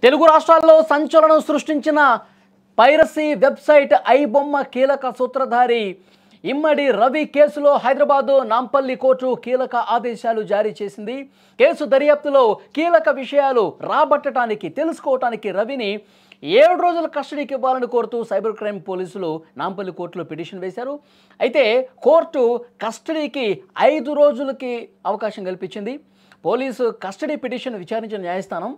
తెలుగు రాష్ట్రాల్లో సంచలనం సృష్టించిన పైరసీ వెబ్సైట్ ఐబొమ్మ కీలక సూత్రధారి ఇమ్మడి రవి కేసులో హైదరాబాద్ నాంపల్లి కోర్టు కీలక ఆదేశాలు జారీ చేసింది. కేసు దర్యాప్తులో కీలక విషయాలు రాబట్టడానికి తెలుసుకోవడానికి రవిని 7 రోజుల కస్టడీకి ఇవ్వాలని కోరుతూ సైబర్ క్రైమ్ పోలీసులు నాంపల్లి కోర్టులో పిటిషన్ వేశారు. అయితే కోర్టు కస్టడీకి 5 రోజులకి అవకాశం కల్పించింది. పోలీసు కస్టడీ పిటిషన్ విచారించిన న్యాయస్థానం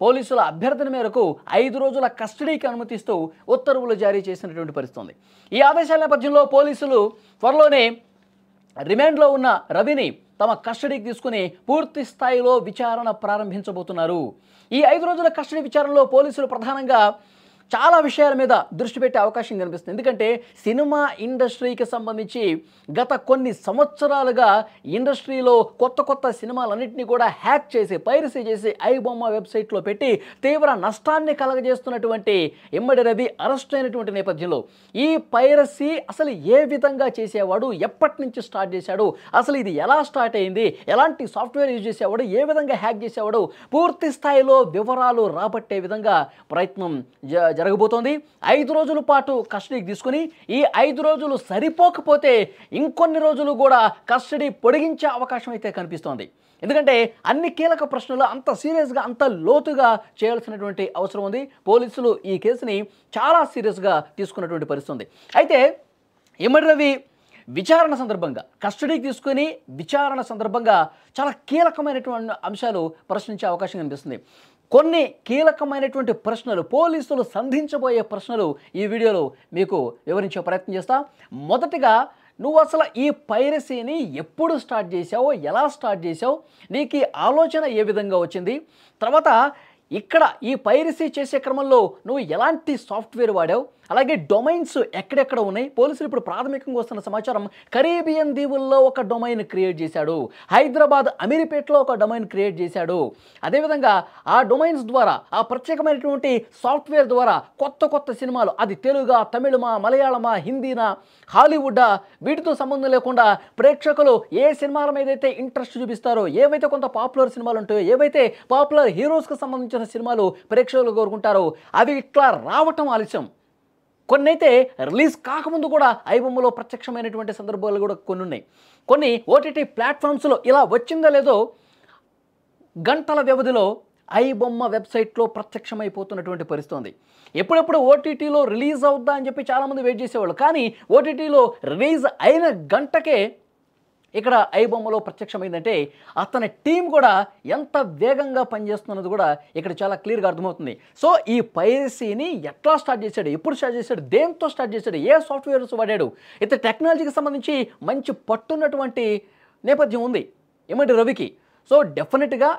పోలీసుల అభ్యర్థన మేరకు 5 రోజుల కస్టడీకి అనుమతిస్తూ ఉత్తర్వులు జారీ చేసినటువంటి పరిస్థితి. ఈ ఆదేశాల నేపథ్యంలో పోలీసులు త్వరలోనే రిమాండ్లో ఉన్న రవిని తమ కస్టడీకి తీసుకుని పూర్తి స్థాయిలో విచారణ ప్రారంభించబోతున్నారు. ఈ 5 రోజుల కస్టడీ విచారణలో పోలీసులు ప్రధానంగా చాలా విషయాల మీద దృష్టి పెట్టే అవకాశం కనిపిస్తుంది. ఎందుకంటే సినిమా ఇండస్ట్రీకి సంబంధించి గత కొన్ని సంవత్సరాలుగా ఇండస్ట్రీలో కొత్త సినిమాలన్నింటినీ కూడా హ్యాక్ చేసి పైరసీ చేసి ఐబొమ్మ వెబ్సైట్లో పెట్టి తీవ్ర నష్టాన్ని కలగజేస్తున్నటువంటి ఇమ్మడి రవి అరెస్ట్ అయినటువంటి నేపథ్యంలో ఈ పైరసీ అసలు ఏ విధంగా చేసేవాడు, ఎప్పటి నుంచి స్టార్ట్ చేశాడు, అసలు ఇది ఎలా స్టార్ట్ అయింది, ఎలాంటి సాఫ్ట్వేర్ యూజ్ చేసేవాడు, ఏ విధంగా హ్యాక్ చేసేవాడు, పూర్తి స్థాయిలో వివరాలు రాబట్టే విధంగా ప్రయత్నం జరగబోతోంది. 5 రోజుల పాటు కస్టడీకి తీసుకుని ఈ 5 రోజులు సరిపోకపోతే ఇంకొన్ని రోజులు కూడా కస్టడీ పొడిగించే అవకాశం అయితే కనిపిస్తోంది. ఎందుకంటే అన్ని కీలక ప్రశ్నలు అంత సీరియస్గా అంత లోతుగా చేయాల్సినటువంటి అవసరం ఉంది. పోలీసులు ఈ కేసుని చాలా సీరియస్గా తీసుకున్నటువంటి పరిస్థితి ఉంది. అయితే ఇమ్మడి రవి విచారణ సందర్భంగా కస్టడీకి తీసుకుని విచారణ సందర్భంగా చాలా కీలకమైనటువంటి అంశాలు ప్రశ్నించే అవకాశం కనిపిస్తుంది. కొన్ని కీలకమైనటువంటి ప్రశ్నలు పోలీసులు సంధించబోయే ప్రశ్నలు ఈ వీడియోలో మీకు వివరించే ప్రయత్నం చేస్తా. మొదటిగా నువ్వు అసలు ఈ పైరసీని ఎప్పుడు స్టార్ట్ చేసావు, ఎలా స్టార్ట్ చేసావు, నీకు ఈ ఆలోచన ఏ విధంగా వచ్చింది, తర్వాత ఇక్కడ ఈ పైరసీ చేసే క్రమంలో నువ్వు ఎలాంటి సాఫ్ట్వేర్ వాడావు, అలాగే డొమైన్స్ ఎక్కడెక్కడ ఉన్నాయి. పోలీసులు ఇప్పుడు ప్రాథమికంగా వస్తున్న సమాచారం కరీబియన్ దీవుల్లో ఒక డొమైన్ క్రియేట్ చేశాడు, హైదరాబాద్ అమీర్పేటలో ఒక డొమైన్ క్రియేట్ చేశాడు. అదేవిధంగా ఆ డొమైన్స్ ద్వారా ఆ ప్రత్యేకమైనటువంటి సాఫ్ట్వేర్ ద్వారా కొత్త సినిమాలు, అది తెలుగా, తమిళమా, మలయాళమా, హిందీనా, హాలీవుడ్డా, వీటితో సంబంధం లేకుండా ప్రేక్షకులు ఏ సినిమాల మీద అయితే ఇంట్రెస్ట్ చూపిస్తారో, ఏవైతే కొంత పాపులర్ సినిమాలు ఉంటాయో, ఏవైతే పాపులర్ హీరోస్కి సంబంధించిన సినిమాలు ప్రేక్షకులు కోరుకుంటారో అవి ఇట్లా రావటం ఆలస్యం. కొన్ని అయితే రిలీజ్ కాకముందు కూడా ఐబొమ్మలో ప్రత్యక్షమైనటువంటి సందర్భాలు కూడా కొన్ని ఉన్నాయి. కొన్ని ఓటీటీ ప్లాట్ఫామ్స్లో ఇలా వచ్చిందో లేదో గంటల వ్యవధిలో ఐబొమ్మ వెబ్సైట్లో ప్రత్యక్షమైపోతున్నటువంటి పరిస్థితి ఉంది. ఎప్పుడెప్పుడు ఓటీటీలో రిలీజ్ అవుద్దా అని చెప్పి చాలామంది వెయిట్ చేసేవాళ్ళు. కానీ ఓటీటీలో రిలీజ్ అయిన గంటకే ఇక్కడ ఐబొమ్మలో ప్రత్యక్షమైందంటే అతని టీం కూడా ఎంత వేగంగా పనిచేస్తున్నది కూడా ఇక్కడ చాలా క్లియర్గా అర్థమవుతుంది. సో ఈ పైరసీని ఎట్లా స్టార్ట్ చేశాడు, ఎప్పుడు స్టార్ట్ చేశాడు, దేంతో స్టార్ట్ చేశాడు, ఏ సాఫ్ట్వేర్స్ వాడాడు, ఇతర టెక్నాలజీకి సంబంధించి మంచి పట్టున్నటువంటి నేపథ్యం ఉంది ఇమ్మడి రవికి. సో డెఫినెట్గా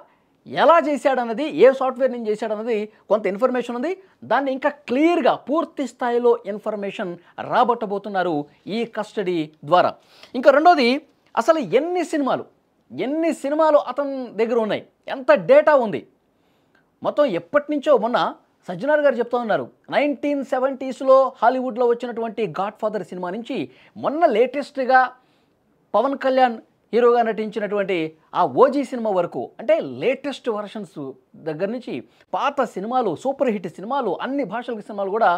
ఎలా చేశాడన్నది, ఏ సాఫ్ట్వేర్ నుంచి చేశాడన్నది కొంత ఇన్ఫర్మేషన్ ఉంది. దాన్ని ఇంకా క్లియర్గా పూర్తి స్థాయిలో ఇన్ఫర్మేషన్ రాబట్టబోతున్నారు ఈ కస్టడీ ద్వారా. ఇంకా రెండోది, అసలు ఎన్ని సినిమాలు అతని దగ్గర ఉన్నాయి, ఎంత డేటా ఉంది, మొత్తం ఎప్పటి నుంచో. మొన్న సజ్జనార్ గారు చెప్తూ ఉన్నారు 1970s హాలీవుడ్లో వచ్చినటువంటి గాడ్ ఫాదర్ సినిమా నుంచి మొన్న లేటెస్ట్గా పవన్ కళ్యాణ్ హీరోగా నటించినటువంటి ఆ ఓజీ సినిమా వరకు, అంటే లేటెస్ట్ వర్షన్స్ దగ్గర నుంచి పాత సినిమాలు, సూపర్ హిట్ సినిమాలు, అన్ని భాషల సినిమాలు కూడా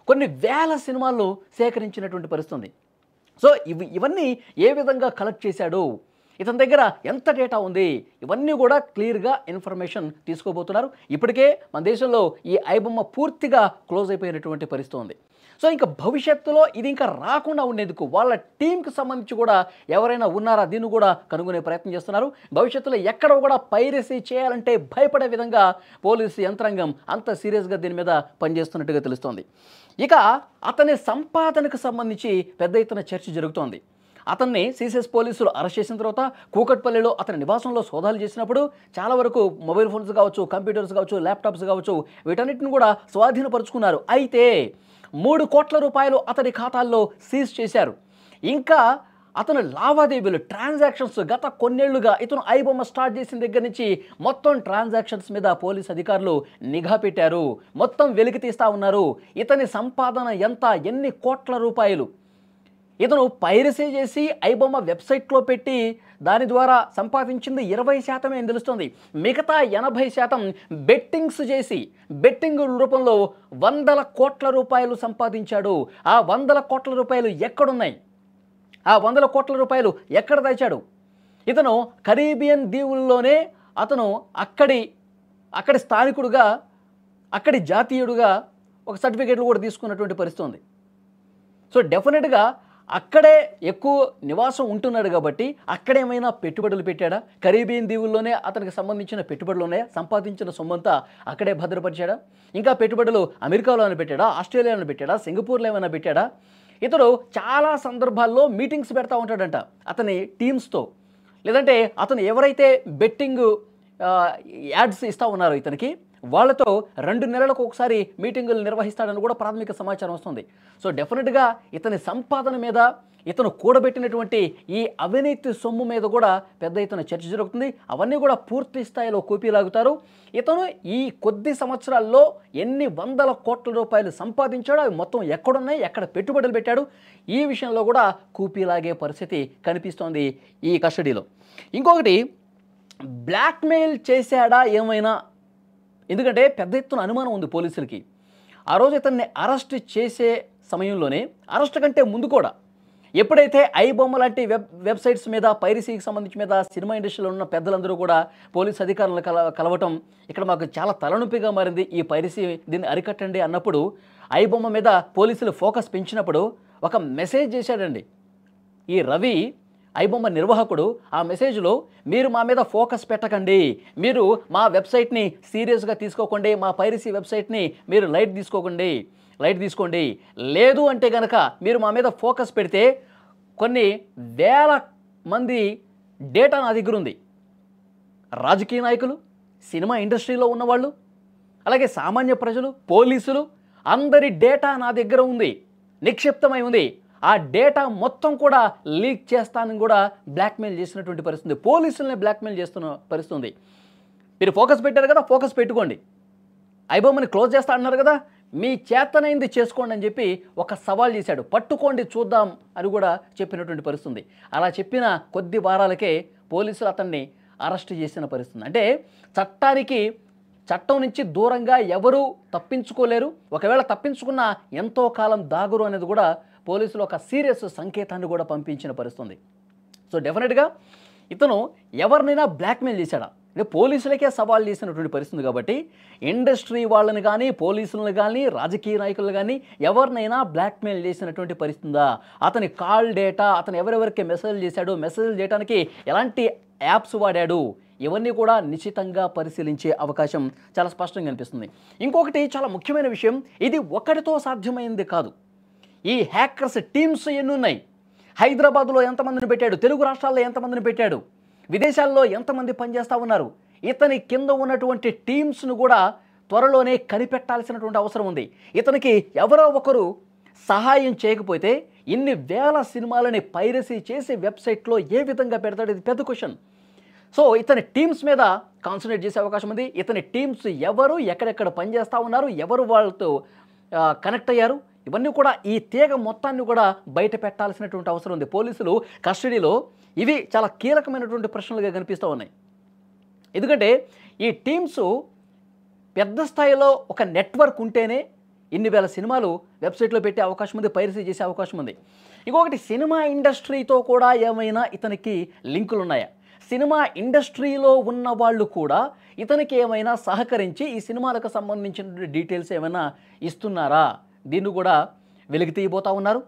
కొన్ని వేల సినిమాలు సేకరించినటువంటి పరిస్థితి. సో ఇవన్నీ ఏ విధంగా కలెక్ట్ చేశాడు, ఇతని దగ్గర ఎంత డేటా ఉంది, ఇవన్నీ కూడా క్లియర్గా ఇన్ఫర్మేషన్ తీసుకోబోతున్నారు. ఇప్పటికే మన దేశంలో ఈ ఐబొమ్మ పూర్తిగా క్లోజ్ అయిపోయినటువంటి పరిస్థితి ఉంది. సో ఇంకా భవిష్యత్తులో ఇది ఇంకా రాకుండా ఉండేందుకు వాళ్ళ టీంకి సంబంధించి కూడా ఎవరైనా ఉన్నారా దీన్ని కూడా కనుగొనే ప్రయత్నం చేస్తున్నారు. భవిష్యత్తులో ఎక్కడ కూడా పైరసీ చేయాలంటే భయపడే విధంగా పోలీసు యంత్రాంగం అంత సీరియస్గా దీని మీద పనిచేస్తున్నట్టుగా తెలుస్తోంది. ఇక అతని సంపాదనకు సంబంధించి పెద్ద ఎత్తున చర్చ జరుగుతోంది. అతన్ని సిసిఎస్ పోలీసులు అరెస్ట్ చేసిన తర్వాత కూకట్పల్లిలో అతని నివాసంలో సోదాలు చేసినప్పుడు చాలా వరకు మొబైల్ ఫోన్స్ కావచ్చు, కంప్యూటర్స్ కావచ్చు, ల్యాప్టాప్స్ కావచ్చు, వీటన్నిటిని కూడా స్వాధీనపరుచుకున్నారు. అయితే 3 కోట్ల రూపాయలు అతని ఖాతాల్లో సీజ్ చేశారు. ఇంకా అతను లావాదేవీలు, ట్రాన్సాక్షన్స్ గత కొన్నేళ్లుగా ఇతను ఐబొమ్మ స్టార్ట్ చేసిన దగ్గర నుంచి మొత్తం ట్రాన్సాక్షన్స్ మీద పోలీస్ అధికారులు నిఘా పెట్టారు, మొత్తం వెలికి తీస్తూ ఉన్నారు. ఇతని సంపాదన ఎంత, ఎన్ని కోట్ల రూపాయలు, ఇతను పైరసీ చేసి ఐబొమ్మ వెబ్సైట్లో పెట్టి దాని ద్వారా సంపాదించింది 20% అని తెలుస్తుంది. మిగతా 80% బెట్టింగ్స్ చేసి బెట్టింగ్ రూపంలో వందల కోట్ల రూపాయలు సంపాదించాడు. ఆ వందల కోట్ల రూపాయలు ఎక్కడున్నాయి? ఆ వందల కోట్ల రూపాయలు ఎక్కడ దాచాడు? ఇతను కరీబియన్ దీవుల్లోనే అతను అక్కడి స్థానికుడుగా, అక్కడి జాతీయుడుగా ఒక సర్టిఫికేట్లు కూడా తీసుకున్నటువంటి పరిస్థితి ఉంది. సో డెఫినెట్గా అక్కడే ఎక్కువ నివాసం ఉంటున్నాడు కాబట్టి అక్కడేమైనా పెట్టుబడులు పెట్టాడా? కరీబియన్ దీవుల్లోనే అతనికి సంబంధించిన పెట్టుబడులు ఉన్నాయా? సంపాదించిన సొమ్మంతా అక్కడే భద్రపరిచాడా? ఇంకా పెట్టుబడులు అమెరికాలో ఏమైనా పెట్టాడా? ఆస్ట్రేలియాలో పెట్టాడా? సింగపూర్లో ఏమైనా పెట్టాడా? ఇతడు చాలా సందర్భాల్లో మీటింగ్స్ పెడతా ఉంటాడంట అతని టీమ్స్తో. లేదంటే అతను ఎవరైతే బెట్టింగ్ యాడ్స్ ఇస్తూ ఉన్నారో ఇతనికి, వాళ్ళతో 2 నెలలకు ఒకసారి మీటింగులు నిర్వహిస్తాడని కూడా ప్రాథమిక సమాచారం వస్తుంది. సో డెఫినెట్గా ఇతని సంపాదన మీద, ఇతను కూడబెట్టినటువంటి ఈ అవినీతి సొమ్ము మీద కూడా పెద్ద ఎత్తున చర్చ జరుగుతుంది. అవన్నీ కూడా పూర్తి స్థాయిలో కూపీలాగుతారు. ఇతను ఈ కొద్ది సంవత్సరాల్లో ఎన్ని వందల కోట్ల రూపాయలు సంపాదించాడో, అవి మొత్తం ఎక్కడున్నాయి, ఎక్కడ పెట్టుబడులు పెట్టాడు, ఈ విషయంలో కూడా కూపీలాగే పరిస్థితి కనిపిస్తోంది ఈ కస్టడీలో. ఇంకొకటి, బ్లాక్మెయిల్ చేశాడా ఏమైనా? ఎందుకంటే పెద్ద ఎత్తున అనుమానం ఉంది పోలీసులకి. ఆ రోజు ఇతన్ని అరెస్ట్ చేసే సమయంలోనే, అరెస్ట్ కంటే ముందు కూడా, ఎప్పుడైతే ఐబొమ్మ లాంటి వెబ్సైట్స్ మీద, పైరసీకి సంబంధించి మీద సినిమా ఇండస్ట్రీలో ఉన్న పెద్దలందరూ కూడా పోలీసు అధికారులను కలవటం ఇక్కడ మాకు చాలా తలనొప్పిగా మారింది, ఈ పైరసీ దీన్ని అరికట్టండి అన్నప్పుడు, ఐబొమ్మ మీద పోలీసులు ఫోకస్ పెంచినప్పుడు ఒక మెసేజ్ చేశాడండి ఈ రవి, ఐబొమ్మ నిర్వాహకుడు. ఆ మెసేజ్లో, మీరు మా మీద ఫోకస్ పెట్టకండి, మీరు మా వెబ్సైట్ని సీరియస్గా తీసుకోకండి, మా పైరసీ వెబ్సైట్ని మీరు లైట్ తీసుకోండి, లేదు అంటే కనుక మీరు మా మీద ఫోకస్ పెడితే కొన్ని వేల మంది డేటా నా దగ్గర ఉంది. రాజకీయ నాయకులు, సినిమా ఇండస్ట్రీలో ఉన్నవాళ్ళు, అలాగే సామాన్య ప్రజలు, పోలీసులు, అందరి డేటా నా దగ్గర ఉంది, నిక్షిప్తమై ఉంది. ఆ డేటా మొత్తం కూడా లీక్ చేస్తానని కూడా బ్లాక్మెయిల్ చేసినటువంటి పరిస్థితి, పోలీసులనే బ్లాక్మెయిల్ చేస్తున్న పరిస్థితి. మీరు ఫోకస్ పెట్టారు కదా, ఫోకస్ పెట్టుకోండి, ఐబొమ్మని క్లోజ్ చేస్తా అన్నారు కదా, మీ చేతనైంది చేసుకోండి అని చెప్పి ఒక సవాల్ చేశాడు. పట్టుకోండి చూద్దాం అని కూడా చెప్పినటువంటి పరిస్థితి. అలా చెప్పిన కొద్ది వారాలకే పోలీసులు అతన్ని అరెస్ట్ చేసిన పరిస్థితి. అంటే చట్టం నుంచి దూరంగా ఎవరు తప్పించుకోలేరు, ఒకవేళ తప్పించుకున్నా ఎంతో కాలం దాగురు అనేది కూడా పోలీసులు ఒక సీరియస్ సంకేతాన్ని కూడా పంపించిన పరిస్థితి. సో డెఫినెట్గా ఇతను ఎవరినైనా బ్లాక్మెయిల్ చేశాడా? అంటే పోలీసులకే సవాల్ చేసినటువంటి పరిస్థితి కాబట్టి ఇండస్ట్రీ వాళ్ళని కానీ, పోలీసులను కానీ, రాజకీయ నాయకులు కానీ ఎవరినైనా బ్లాక్మెయిల్ చేసినటువంటి పరిస్థితుందా? అతని కాల్ డేటా, అతను ఎవరెవరికి మెసేజ్ చేశాడు, మెసేజ్ చేయడానికి ఎలాంటి యాప్స్ వాడాడు, ఇవన్నీ కూడా నిశ్చితంగా పరిశీలించే అవకాశం చాలా స్పష్టంగా కనిపిస్తుంది. ఇంకొకటి చాలా ముఖ్యమైన విషయం, ఇది ఒకటితో సాధ్యమైంది కాదు. ఈ హ్యాకర్స్ టీమ్స్ ఎన్ని ఉన్నాయి? హైదరాబాద్లో ఎంతమందిని పెట్టాడు, తెలుగు రాష్ట్రాల్లో ఎంతమందిని పెట్టాడు, విదేశాల్లో ఎంతమంది పనిచేస్తూ ఉన్నారు? ఇతని కింద ఉన్నటువంటి టీమ్స్ను కూడా త్వరలోనే కనిపెట్టాల్సినటువంటి అవసరం ఉంది. ఇతనికి ఎవరో ఒకరు సహాయం చేయకపోతే ఇన్ని వేల సినిమాలని పైరసీ చేసి వెబ్సైట్లో ఏ విధంగా పెడతాడు? ఇది పెద్ద క్వశ్చన్. సో ఇతని టీమ్స్ మీద కాన్సన్ట్రేట్ చేసే అవకాశం ఉంది. ఇతని టీమ్స్ ఎవరు, ఎక్కడెక్కడ పనిచేస్తూ ఉన్నారు, ఎవరు వాళ్ళతో కనెక్ట్ అయ్యారు, ఇవన్నీ కూడా ఈ తీగ మొత్తాన్ని కూడా బయట పెట్టాల్సినటువంటి అవసరం ఉంది. పోలీసులు కస్టడీలో ఇవి చాలా కీలకమైనటువంటి ప్రశ్నలుగా కనిపిస్తూ ఉన్నాయి. ఎందుకంటే ఈ టీమ్స్ పెద్ద స్థాయిలో ఒక నెట్వర్క్ ఉంటేనే ఇన్ని వేల సినిమాలు వెబ్సైట్లో పెట్టే అవకాశం ఉంది, పైరసీ చేసే అవకాశం ఉంది. ఇంకొకటి, సినిమా ఇండస్ట్రీతో కూడా ఏమైనా ఇతనికి లింకులు ఉన్నాయా? సినిమా ఇండస్ట్రీలో ఉన్న వాళ్ళు కూడా ఇతనికి ఏమైనా సహకరించి ఈ సినిమాలకు సంబంధించిన డీటెయిల్స్ ఏమైనా ఇస్తున్నారా? దీన్ని కూడా వెలికి తీయబోతా ఉన్నారు.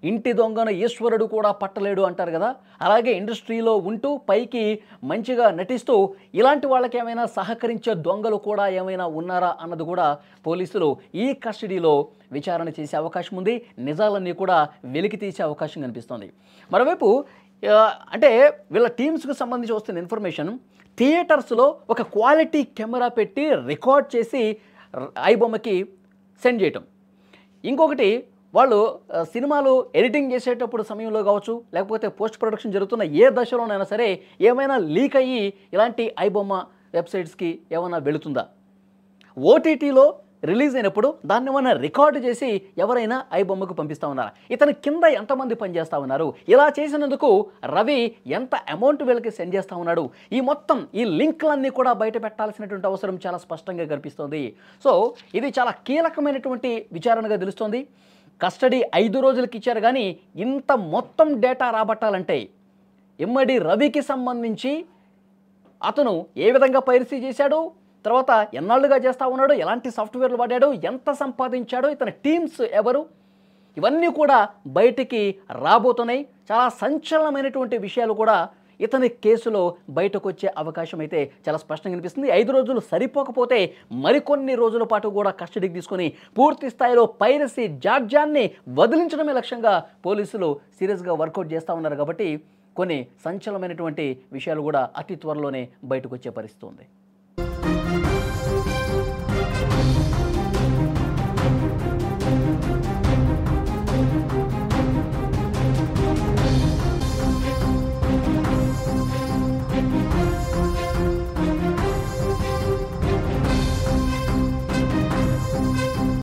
ఇంటి దొంగను ఈశ్వరుడు కూడా పట్టలేడు అంటారు కదా, అలాగే ఇండస్ట్రీలో ఉంటూ పైకి మంచిగా నటిస్తూ ఇలాంటి వాళ్ళకి ఏమైనా సహకరించే దొంగలు కూడా ఏమైనా ఉన్నారా అన్నది కూడా పోలీసులు ఈ కస్టడీలో విచారణ చేసే అవకాశం ఉంది. నిజాలన్నీ కూడా వెలికి తీసే అవకాశం కనిపిస్తుంది. మరోవైపు అంటే వీళ్ళ టీమ్స్కి సంబంధించి వస్తున్న ఇన్ఫర్మేషన్, థియేటర్స్లో ఒక క్వాలిటీ కెమెరా పెట్టి రికార్డ్ చేసి ఐబొమ్మకి సెండ్ చేయటం. ఇంకొకటి, వాళ్ళు సినిమాలు ఎడిటింగ్ చేసేటప్పుడు సమయంలో కావచ్చు, లేకపోతే పోస్ట్ ప్రొడక్షన్ జరుగుతున్న ఏ దశలోనైనా సరే ఏమైనా లీక్ అయ్యి ఇలాంటి ఐబొమ్మ వెబ్సైట్స్కి ఏమైనా వెళుతుందా? ఓటీటీలో రిలీజ్ అయినప్పుడు దాన్ని ఏమైనా రికార్డు చేసి ఎవరైనా ఐబొమ్మకు పంపిస్తూ ఉన్నారా? ఇతని కింద ఎంతమంది పనిచేస్తూ ఉన్నారు? ఇలా చేసినందుకు రవి ఎంత అమౌంట్ వీళ్ళకి సెండ్ చేస్తూ ఉన్నాడు? ఈ లింక్లన్నీ కూడా బయట పెట్టాల్సినటువంటి అవసరం చాలా స్పష్టంగా కనిపిస్తోంది. సో ఇది చాలా కీలకమైనటువంటి విచారణగా తెలుస్తోంది. కస్టడీ 5 రోజులకి ఇచ్చారు, కానీ ఇంత మొత్తం డేటా రాబట్టాలంటే ఇమ్మడి రవికి సంబంధించి అతను ఏ విధంగా పైరసీ చేశాడు, తర్వాత ఎన్నాళ్ళుగా చేస్తూ ఉన్నాడు, ఎలాంటి సాఫ్ట్వేర్లు వాడాడు, ఎంత సంపాదించాడో, ఇతని టీమ్స్ ఎవరు, ఇవన్నీ కూడా బయటికి రాబోతున్నాయి. చాలా సంచలనమైనటువంటి విషయాలు కూడా ఇతని కేసులో బయటకు వచ్చే అవకాశం అయితే చాలా స్పష్టంగా కనిపిస్తుంది. 5 రోజులు సరిపోకపోతే మరికొన్ని రోజుల పాటు కూడా కస్టడీకి తీసుకొని పూర్తి స్థాయిలో పైరసీ జాడ్యాన్ని వదిలించడమే లక్ష్యంగా పోలీసులు సీరియస్గా వర్కౌట్ చేస్తూ ఉన్నారు. కాబట్టి కొన్ని సంచలనమైనటువంటి విషయాలు కూడా అతి త్వరలోనే బయటకు వచ్చే పరిస్థితి ఉంది.